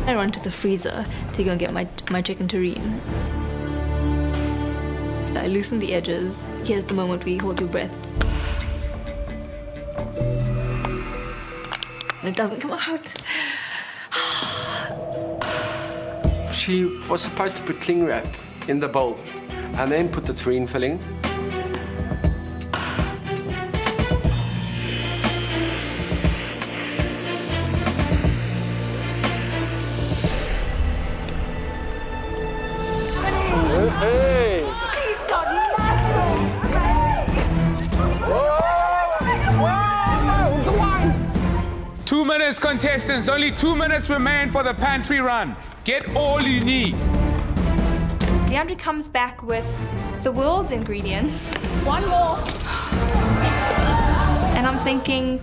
I run to the freezer to go and get my chicken terrine. I loosen the edges. Here's the moment where you hold your breath. And it doesn't come out. She was supposed to put cling wrap in the bowl and then put the terrine filling. Hey! He's got massive! Whoa! The one! 2 minutes, contestants. Only 2 minutes remain for the pantry run. Get all you need. Leandri comes back with the world's ingredients. One more. And I'm thinking,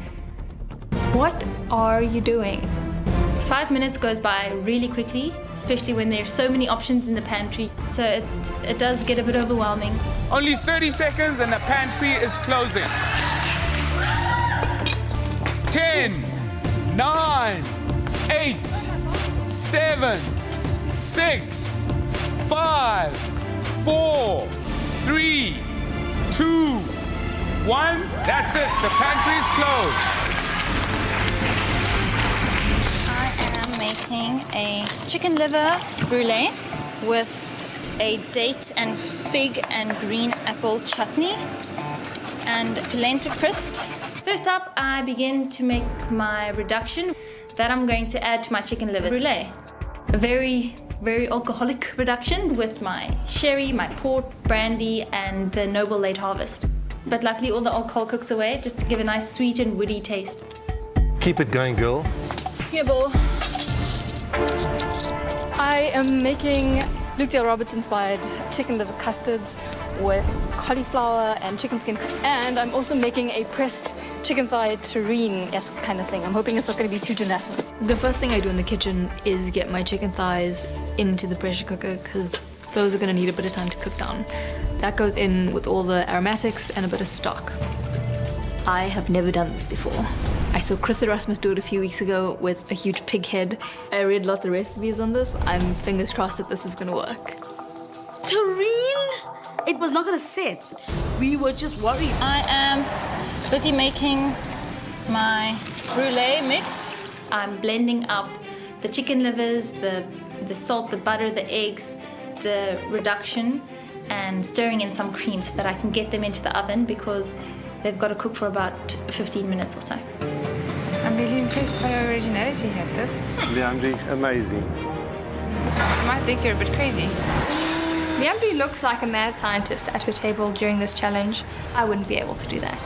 what are you doing? 5 minutes goes by really quickly, especially when there's so many options in the pantry. So it does get a bit overwhelming. Only 30 seconds and the pantry is closing. 10, 9, 8, 7, 6, 5, 4, 3, 2, 1. That's it. The pantry is closed. I am making a chicken liver brulee with a date and fig and green apple chutney and polenta crisps. First up, I begin to make my reduction that I'm going to add to my chicken liver brulee. A very alcoholic reduction with my sherry, my port, brandy, and the Noble Late Harvest. But luckily all the alcohol cooks away just to give a nice sweet and woody taste. Keep it going, girl. Here, Bo. I am making Luke Dale Roberts inspired chicken liver custards with cauliflower and chicken skin. And I'm also making a pressed chicken thigh terrine-esque kind of thing. I'm hoping it's not going to be too gelatinous. The first thing I do in the kitchen is get my chicken thighs into the pressure cooker because those are going to need a bit of time to cook down. That goes in with all the aromatics and a bit of stock. I have never done this before. I saw Chris Erasmus do it a few weeks ago with a huge pig head. I read lots of recipes on this. I'm fingers crossed that this is going to work. Terrine? It was not going to sit. We were just worried. I am busy making my brulee mix. I'm blending up the chicken livers, the salt, the butter, the eggs, the reduction, and stirring in some cream so that I can get them into the oven because they've got to cook for about 15 minutes or so. I'm really impressed by your originality here, sis. Leandri, amazing. You might think you're a bit crazy. Leandri looks like a mad scientist at her table during this challenge. I wouldn't be able to do that.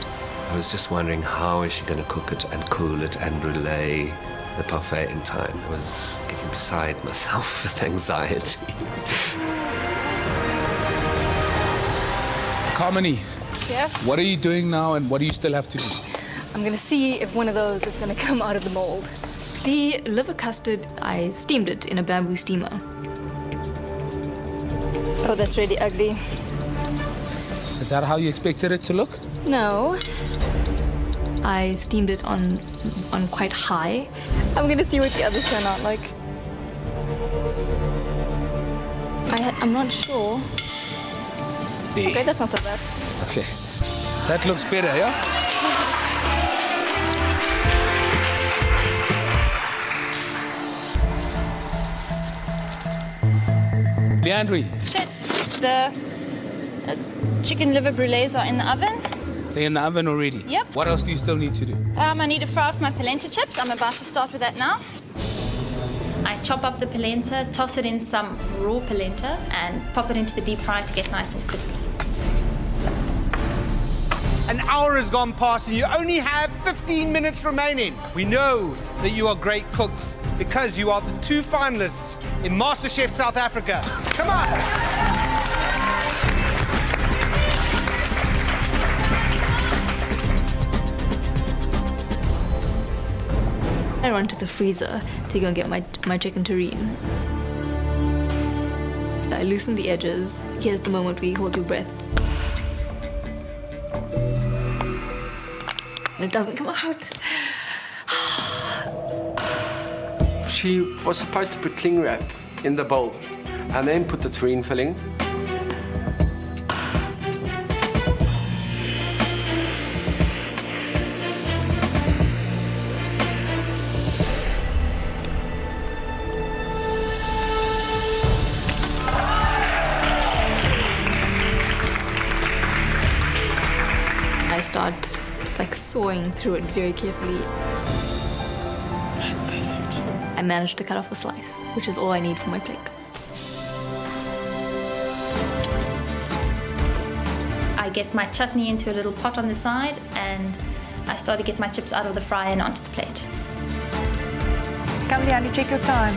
I was just wondering how is she going to cook it and cool it and brulee the parfait in time. I was getting beside myself with anxiety. Carmony, Yeah? what are you doing now and what do you still have to do? I'm going to see if one of those is going to come out of the mold. The liver custard, I steamed it in a bamboo steamer. Oh, that's really ugly. Is that how you expected it to look? No. I steamed it on quite high. I'm going to see what the others turn out like. I'm not sure. Okay, that's not so bad. Okay. That looks better, yeah? Leandri, Chef, the chicken liver brulees are in the oven. they're in the oven already? Yep. What else do you still need to do? I need to fry off my polenta chips. I'm about to start with that now. I chop up the polenta, toss it in some raw polenta, and pop it into the deep fryer to get nice and crispy. An hour has gone past and you only have 15 minutes remaining. We know that you are great cooks because you are the 2 finalists in MasterChef South Africa. Come on! I run to the freezer to go and get my chicken terrine. I loosen the edges. Here's the moment where you hold your breath. And it doesn't come out. She was supposed to put cling wrap in the bowl and then put the terrine filling. I start like sawing through it very carefully. That's perfect. I managed to cut off a slice, which is all I need for my plate. I get my chutney into a little pot on the side and I start to get my chips out of the fryer and onto the plate. Come, Leandri, check your time.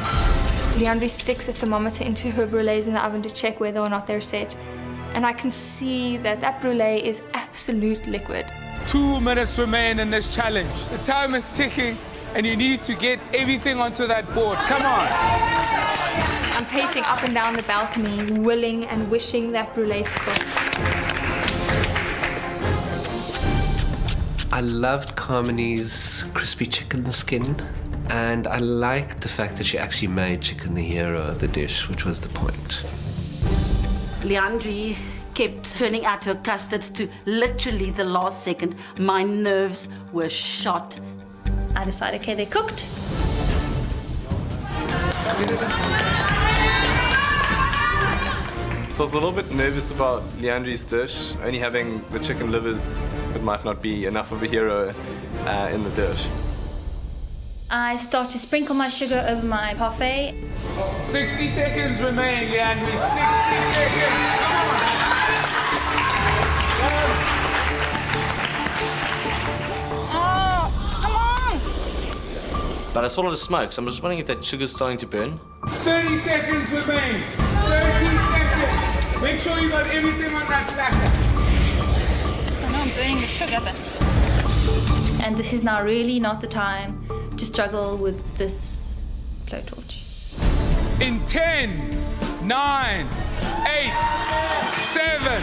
Leandri sticks a thermometer into her brulees in the oven to check whether or not they're set. And I can see that that brulee is absolute liquid. 2 minutes remain in this challenge. The time is ticking and you need to get everything onto that board. Come on. I'm pacing up and down the balcony, willing and wishing that brulee to cook. I loved Carmony's crispy chicken skin, and I liked the fact that she actually made chicken the hero of the dish, which was the point. Leandri kept turning out her custards to literally the last second. My nerves were shot. I decided, okay, they're cooked. So I was a little bit nervous about Leandri's dish. Only having the chicken livers, it might not be enough of a hero in the dish. I start to sprinkle my sugar over my parfait. 60 seconds remain, Leandri. 60 seconds. But I saw a lot of smoke, so I'm just wondering if that sugar's starting to burn. 30 seconds remain. 30 seconds. Make sure you got everything on that platter. I know I'm burning the sugar, but... And this is now really not the time to struggle with this blowtorch. In 10, 9, 8, 7,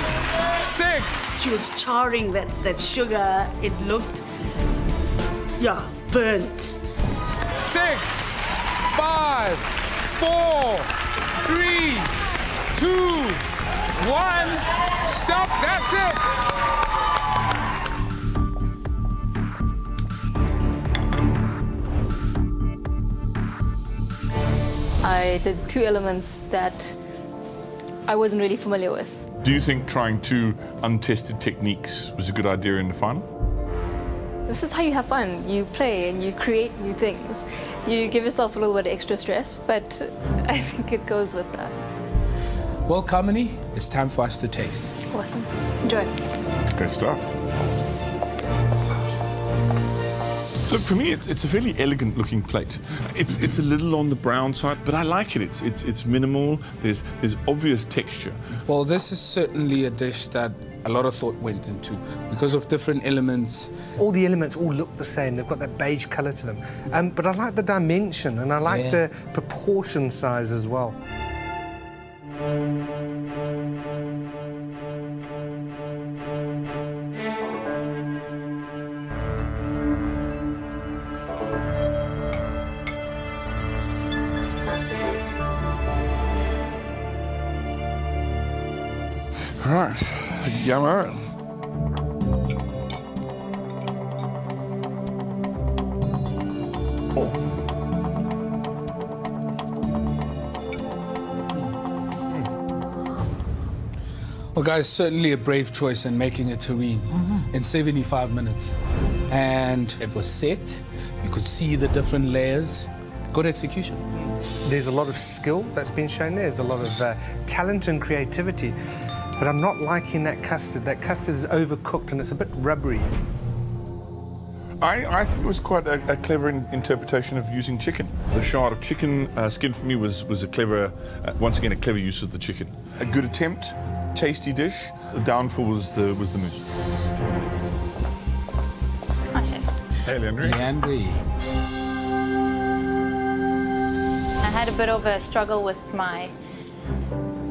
6. She was charring that sugar. It looked, yeah, burnt. 6, 5, 4, 3, 2, 1. Stop. That's it. I did two elements that I wasn't really familiar with. Do you think trying two untested techniques was a good idea in the final? This is how you have fun. You play and you create new things. You give yourself a little bit of extra stress, but I think it goes with that. Well, Carmony, it's time for us to taste. Awesome. Enjoy. Great stuff. Look, for me, it's a fairly elegant looking plate. It's a little on the brown side, but I like it. It's minimal. There's obvious texture. Well, this is certainly a dish that a lot of thought went into because of different elements. All the elements all look the same. They've got that beige colour to them. But I like the dimension and I like the proportion size as well. Right, yummer. Well, guys, certainly a brave choice in making a terrine in 75 minutes. And it was set. You could see the different layers. Good execution. There's a lot of skill that's been shown there. There's a lot of talent and creativity. But I'm not liking that custard. That custard is overcooked and it's a bit rubbery. I think it was quite a clever interpretation of using chicken. The shard of chicken skin for me was a clever, once again, a clever use of the chicken. A good attempt, tasty dish. The downfall was the mousse. Hi, chefs. Hey, Leandri. Leandri. I had a bit of a struggle with my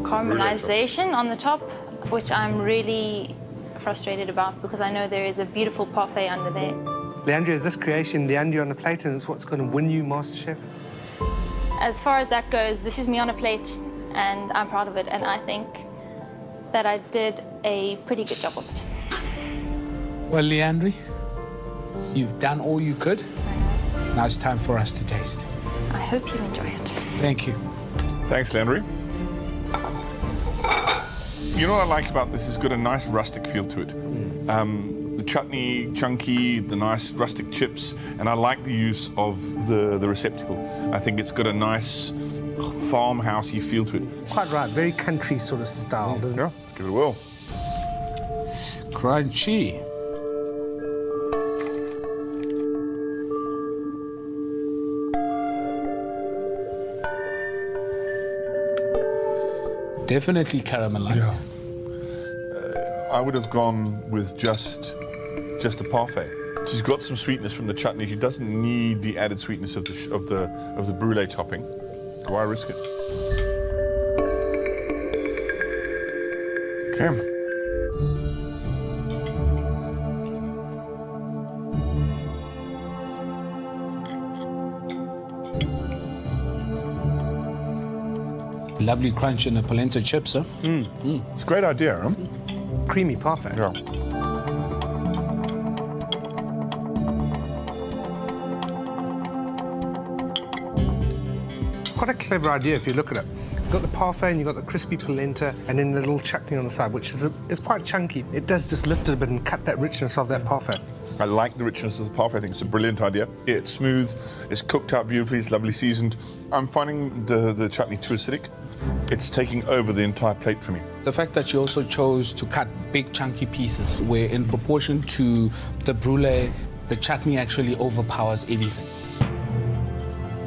caramelization on the top, which I'm really frustrated about because I know there is a beautiful parfait under there. Leandri, is this creation Leandri on the plate and it's what's going to win you MasterChef? as far as that goes, this is me on a plate and I'm proud of it, and I think that I did a pretty good job of it. Well, Leandri, you've done all you could. Now it's time for us to taste. I hope you enjoy it. Thank you. Thanks, Leandri. You know what I like about this? It's got a nice rustic feel to it. The chutney, chunky, the nice rustic chips, and I like the use of the receptacle. I think it's got a nice farmhousey feel to it. Quite right, very country sort of style, doesn't it? Yeah, let's give it a whirl. Crunchy. Definitely caramelized. Yeah. I would have gone with just a parfait. She's got some sweetness from the chutney. She doesn't need the added sweetness of the brulee topping. Why risk it? Okay. Lovely crunch in the polenta chips, huh? It's a great idea, huh? Creamy parfait. Yeah. Quite a clever idea if you look at it. You've got the parfait and you've got the crispy polenta and then the little chutney on the side, which is quite chunky. It does just lift it a bit and cut that richness of that parfait. I like the richness of the parfait. I think it's a brilliant idea. It's smooth, it's cooked out beautifully, it's lovely seasoned. I'm finding the chutney too acidic. It's taking over the entire plate for me. The fact that you also chose to cut big chunky pieces, where in proportion to the brulee, the chutney actually overpowers everything.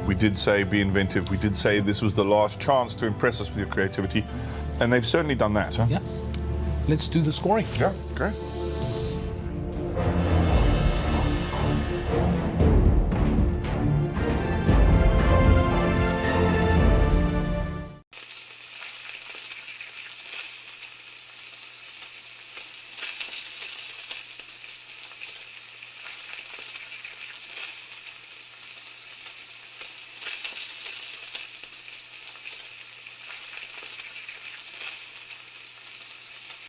We did say be inventive. We did say this was the last chance to impress us with your creativity. And they've certainly done that, huh? Yeah. Let's do the scoring. Yeah, great.